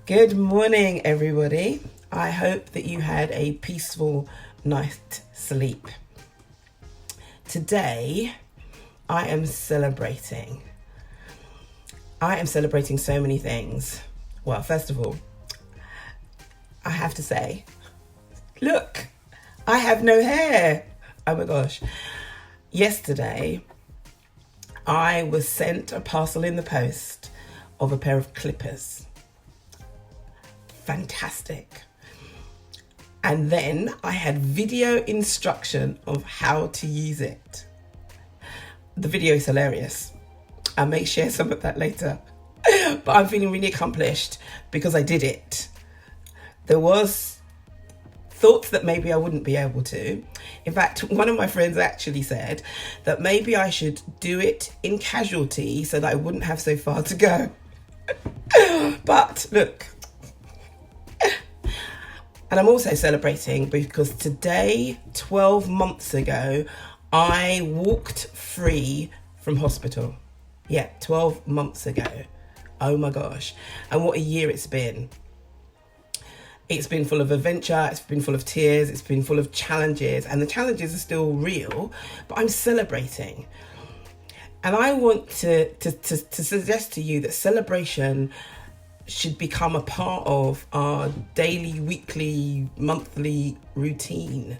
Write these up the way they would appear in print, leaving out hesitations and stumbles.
Good morning, everybody. I hope that you had a peaceful night's sleep. Today, I am celebrating. I am celebrating so many things. Well, first of all, I have to say, look, I have no hair. Oh my gosh. Yesterday, I was sent a parcel in the post of a pair of clippers. Fantastic. And then I had video instruction of how to use it. The video is hilarious. I may share some of that later. But I'm feeling really accomplished because I did it. There was thoughts that maybe I wouldn't be able to. In fact, one of my friends actually said that maybe I should do it in casualty so that I wouldn't have so far to go. But look, and I'm also celebrating because today, 12 months ago, I walked free from hospital. Yeah, 12 months ago. Oh my gosh. And what a year it's been. It's been full of adventure, it's been full of tears, it's been full of challenges, and the challenges are still real, but I'm celebrating. And I want to suggest to you that celebration should become a part of our daily, weekly, monthly routine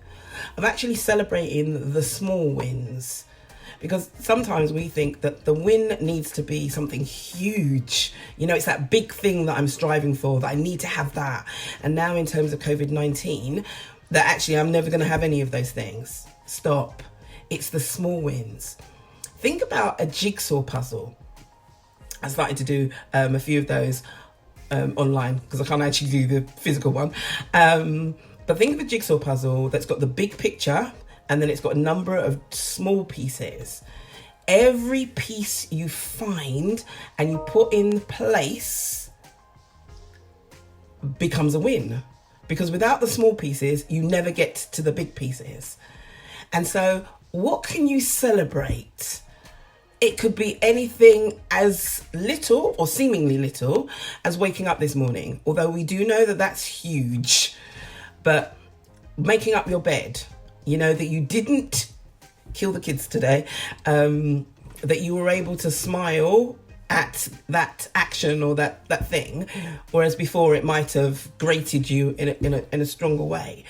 of actually celebrating the small wins. Because sometimes we think that the win needs to be something huge. You know, it's that big thing that I'm striving for, that I need to have that. And now in terms of COVID-19, that actually I'm never going to have any of those things. Stop. It's the small wins. Think about a jigsaw puzzle. I started to do a few of those online because I can't actually do the physical one. But think of a jigsaw puzzle that's got the big picture and then it's got a number of small pieces. Every piece you find and you put in place becomes a win, because without the small pieces, you never get to the big pieces. And so what can you celebrate? It could be anything as little or seemingly little as waking up this morning, although we do know that that's huge. But making up your bed, you know, that you didn't kill the kids today, that you were able to smile at that action or that thing, whereas before it might have grated you in a stronger way.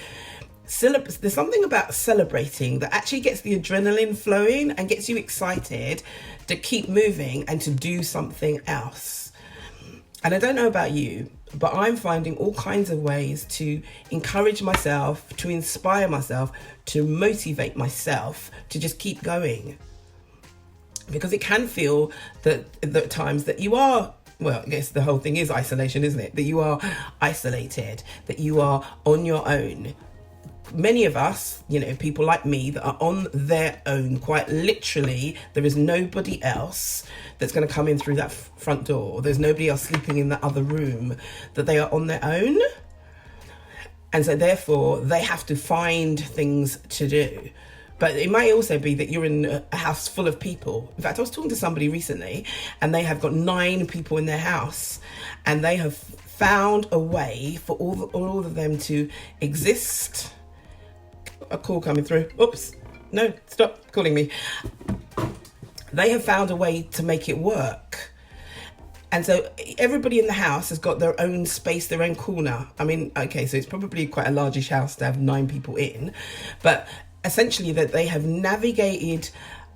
There's something about celebrating that actually gets the adrenaline flowing and gets you excited to keep moving and to do something else. And I don't know about you, but I'm finding all kinds of ways to encourage myself, to inspire myself, to motivate myself to just keep going. Because it can feel that at times that you are, well, I guess the whole thing is isolation, isn't it? That you are isolated, that you are on your own. Many of us, you know, people like me that are on their own, quite literally, there is nobody else that's going to come in through that front door. There's nobody else sleeping in the other room, that they are on their own. And so therefore they have to find things to do. But it might also be that you're in a house full of people. In fact, I was talking to somebody recently and they have got 9 people in their house and they have found a way for all of them to exist. A call coming through. Oops. No, stop calling me. They have found a way to make it work. And so everybody in the house has got their own space, their own corner. I mean, okay, so it's probably quite a largish house to have 9 people in. But essentially that they have navigated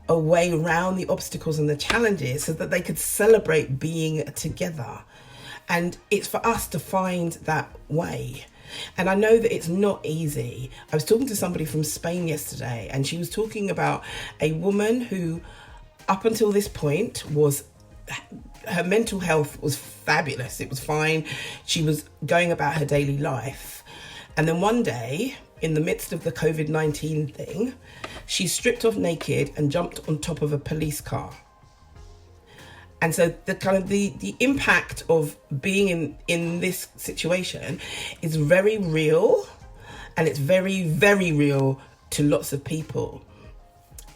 a way around the obstacles and the challenges so that they could celebrate being together. And it's for us to find that way. And I know that it's not easy. I was talking to somebody from Spain yesterday and she was talking about a woman who up until this point her mental health was fabulous. It was fine. She was going about her daily life. And then one day, in the midst of the COVID-19 thing, she stripped off naked and jumped on top of a police car. And so the impact of being in this situation is very real, and it's very, very real to lots of people.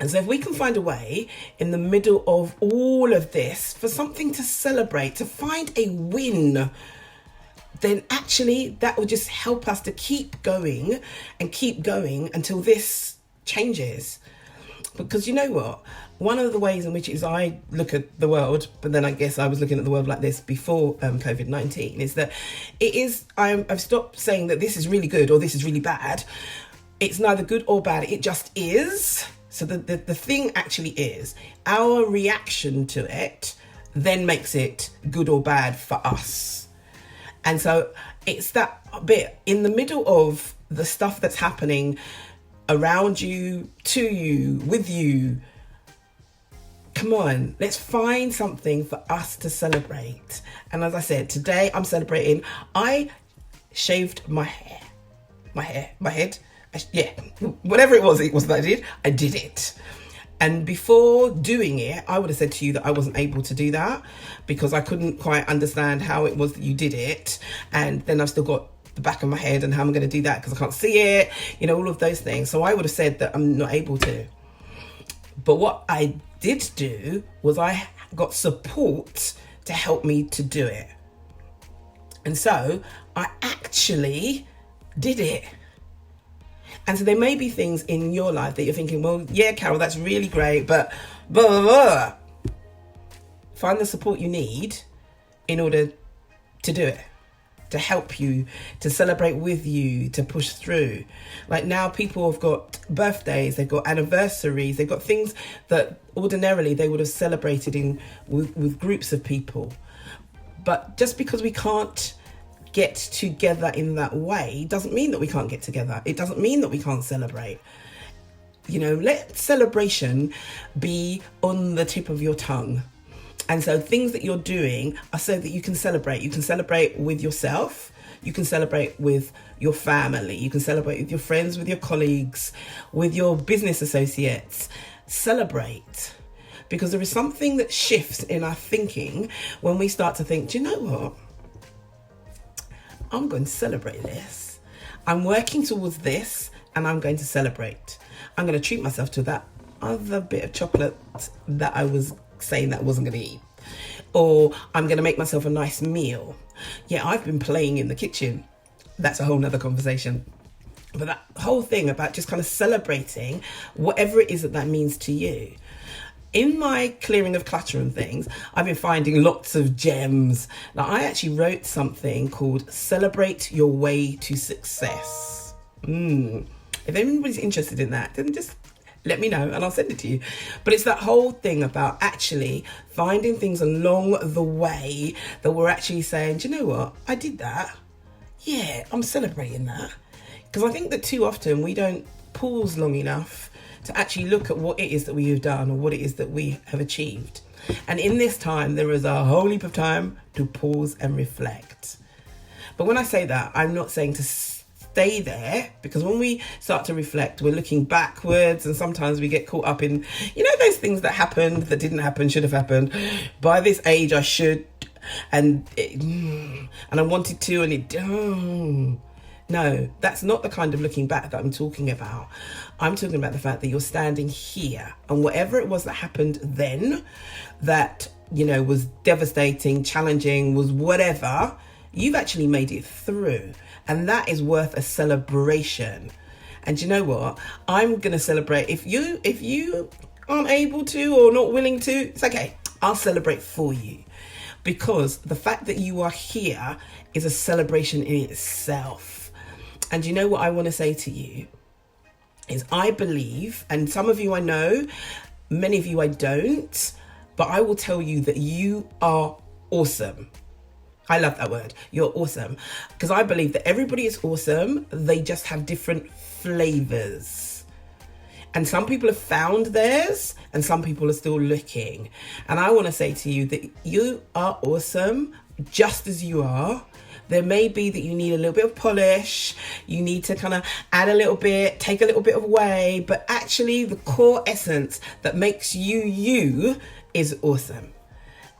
And so if we can find a way in the middle of all of this for something to celebrate, to find a win, then actually that will just help us to keep going until this changes. Because you know what? One of the ways in which is I look at the world, but then I guess I was looking at the world like this before COVID-19, is that I've stopped saying that this is really good or this is really bad. It's neither good or bad. It just is. So the thing actually is, our reaction to it then makes it good or bad for us. And so it's that bit in the middle of the stuff that's happening around you, to you, with you. Come on, let's find something for us to celebrate. And as I said, today I'm celebrating. I shaved my head. Yeah, whatever it was that I did it. And before doing it, I would have said to you that I wasn't able to do that because I couldn't quite understand how it was that you did it. And then I've still got the back of my head and how I'm going to do that because I can't see it, all of those things. So I would have said that I'm not able to. But what I did do was I got support to help me to do it. And so I actually did it. And so there may be things in your life that you're thinking, well, yeah, Carol, that's really great, but blah, blah, blah. Find the support you need in order to do it, to help you, to celebrate with you, to push through. Like now people have got birthdays, they've got anniversaries, they've got things that ordinarily they would have celebrated with groups of people. But just because we can't get together in that way doesn't mean that we can't get together. It doesn't mean that we can't celebrate. Let celebration be on the tip of your tongue. And so things that you're doing are so that you can celebrate. You can celebrate with yourself. You can celebrate with your family. You can celebrate with your friends, with your colleagues, with your business associates. Celebrate. Because there is something that shifts in our thinking when we start to think, do you know what? I'm going to celebrate this. I'm working towards this and I'm going to celebrate. I'm going to treat myself to that other bit of chocolate that I was saying that I wasn't going to eat. Or I'm going to make myself a nice meal. Yeah, I've been playing in the kitchen. That's a whole nother conversation. But that whole thing about just kind of celebrating whatever it is that means to you. In my clearing of clutter and things, I've been finding lots of gems. Now, I actually wrote something called Celebrate Your Way to Success. If anybody's interested in that, then just let me know and I'll send it to you. But it's that whole thing about actually finding things along the way that we're actually saying, do you know what? I did that. Yeah, I'm celebrating that. Because I think that too often we don't pause long enough to actually look at what it is that we have done or what it is that we have achieved. And in this time, there is a whole heap of time to pause and reflect. But when I say that, I'm not saying to stay there, because when we start to reflect, we're looking backwards and sometimes we get caught up in, those things that happened, that didn't happen, should have happened. By this age, I should, and I wanted to, and it, no, that's not the kind of looking back that I'm talking about. I'm talking about the fact that you're standing here and whatever it was that happened then that, was devastating, challenging, was whatever, you've actually made it through. And that is worth a celebration. And you know what? I'm going to celebrate. If you aren't able to or not willing to, it's okay. I'll celebrate for you. Because the fact that you are here is a celebration in itself. And you know what I want to say to you is I believe, and some of you I know, many of you I don't, but I will tell you that you are awesome. I love that word. You're awesome. Because I believe that everybody is awesome. They just have different flavors. And some people have found theirs and some people are still looking. And I want to say to you that you are awesome just as you are. There may be that you need a little bit of polish, you need to kind of add a little bit, take a little bit away, but actually the core essence that makes you is awesome.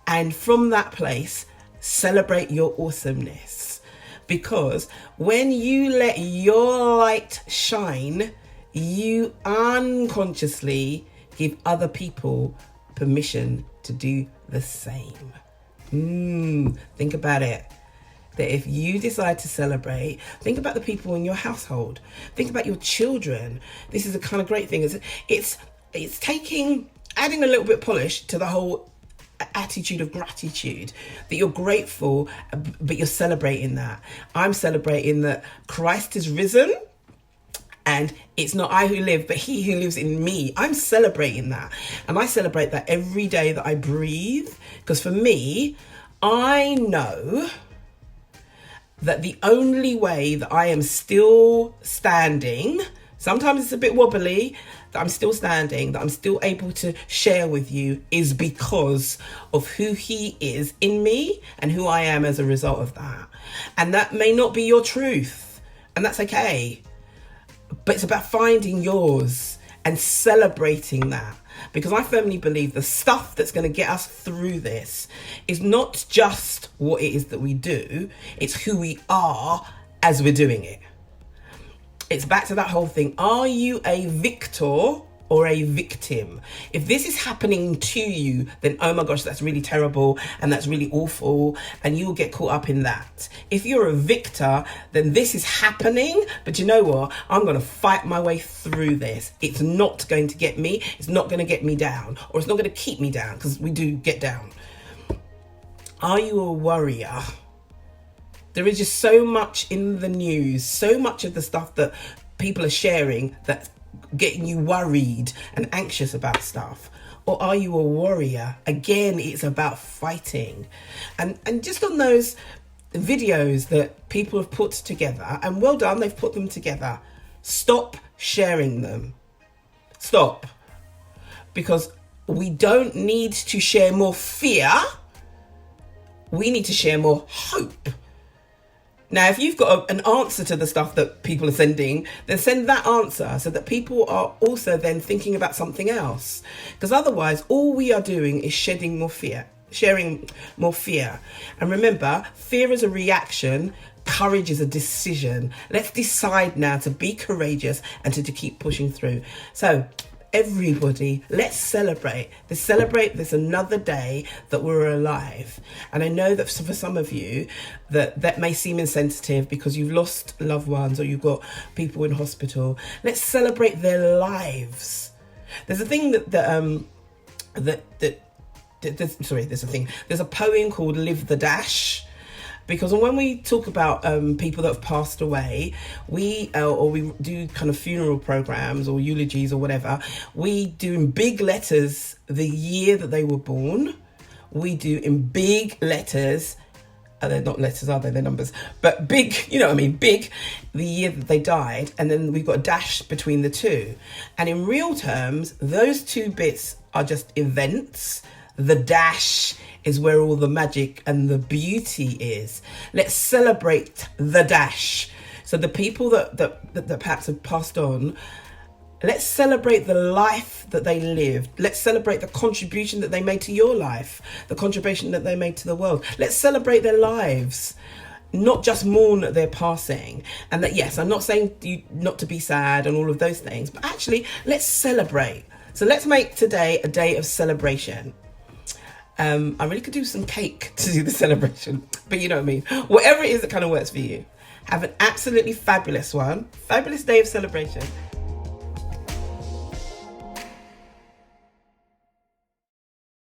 And from that place, celebrate your awesomeness. Because when you let your light shine, you unconsciously give other people permission to do the same. Think about it. that if you decide to celebrate, think about the people in your household. Think about your children. This is a kind of great thing. It's adding a little bit of polish to the whole attitude of gratitude, that you're grateful, but you're celebrating that. I'm celebrating that Christ is risen, and it's not I who live, but he who lives in me. I'm celebrating that. And I celebrate that every day that I breathe. Because for me, I know that the only way that I am still standing, sometimes it's a bit wobbly, that I'm still standing, that I'm still able to share with you, is because of who he is in me and who I am as a result of that. And that may not be your truth, and that's okay. But it's about finding yours and celebrating that. Because I firmly believe the stuff that's going to get us through this is not just what it is that we do, it's who we are as we're doing it. It's back to that whole thing. Are you a victor or a victim? If this is happening to you, then oh my gosh, that's really terrible and that's really awful, and you'll get caught up in that. If you're a victor, then this is happening, but you know what? I'm going to fight my way through this. It's not going to get me. It's not going to get me down, or it's not going to keep me down, because we do get down. Are you a warrior? There is just so much in the news, so much of the stuff that people are sharing that's getting you worried and anxious about stuff. Or are you a warrior? Again, it's about fighting. And just on those videos that people have put together, and well done, they've put them together, stop sharing them. Stop. Because we don't need to share more fear. We need to share more hope. Now, if you've got an answer to the stuff that people are sending, then send that answer so that people are also then thinking about something else. Because otherwise, all we are doing is sharing more fear. And remember, fear is a reaction. Courage is a decision. Let's decide now to be courageous and to keep pushing through. So, everybody, let's celebrate. There's another day that we're alive. And I know that for some of you that may seem insensitive because you've lost loved ones or you've got people in hospital. Let's celebrate their lives. There's a thing there's a poem called Live the Dash. Because when we talk about people that have passed away, we do kind of funeral programs or eulogies or whatever, we do in big letters the year that they were born. We do in big letters, they're not letters, are they? They're numbers. But big, you know what I mean, big, the year that they died. And then we've got a dash between the two. And in real terms, those two bits are just events. The dash is where all the magic and the beauty is. Let's celebrate the dash. So the people that perhaps have passed on, let's celebrate the life that they lived. Let's celebrate the contribution that they made to your life, the contribution that they made to the world. Let's celebrate their lives, not just mourn their passing. And that, yes, I'm not saying you not to be sad and all of those things, but actually let's celebrate. So let's make today a day of celebration. I really could do some cake to do the celebration, but you know what I mean. Whatever it is that kind of works for you. Have an absolutely fabulous day of celebration.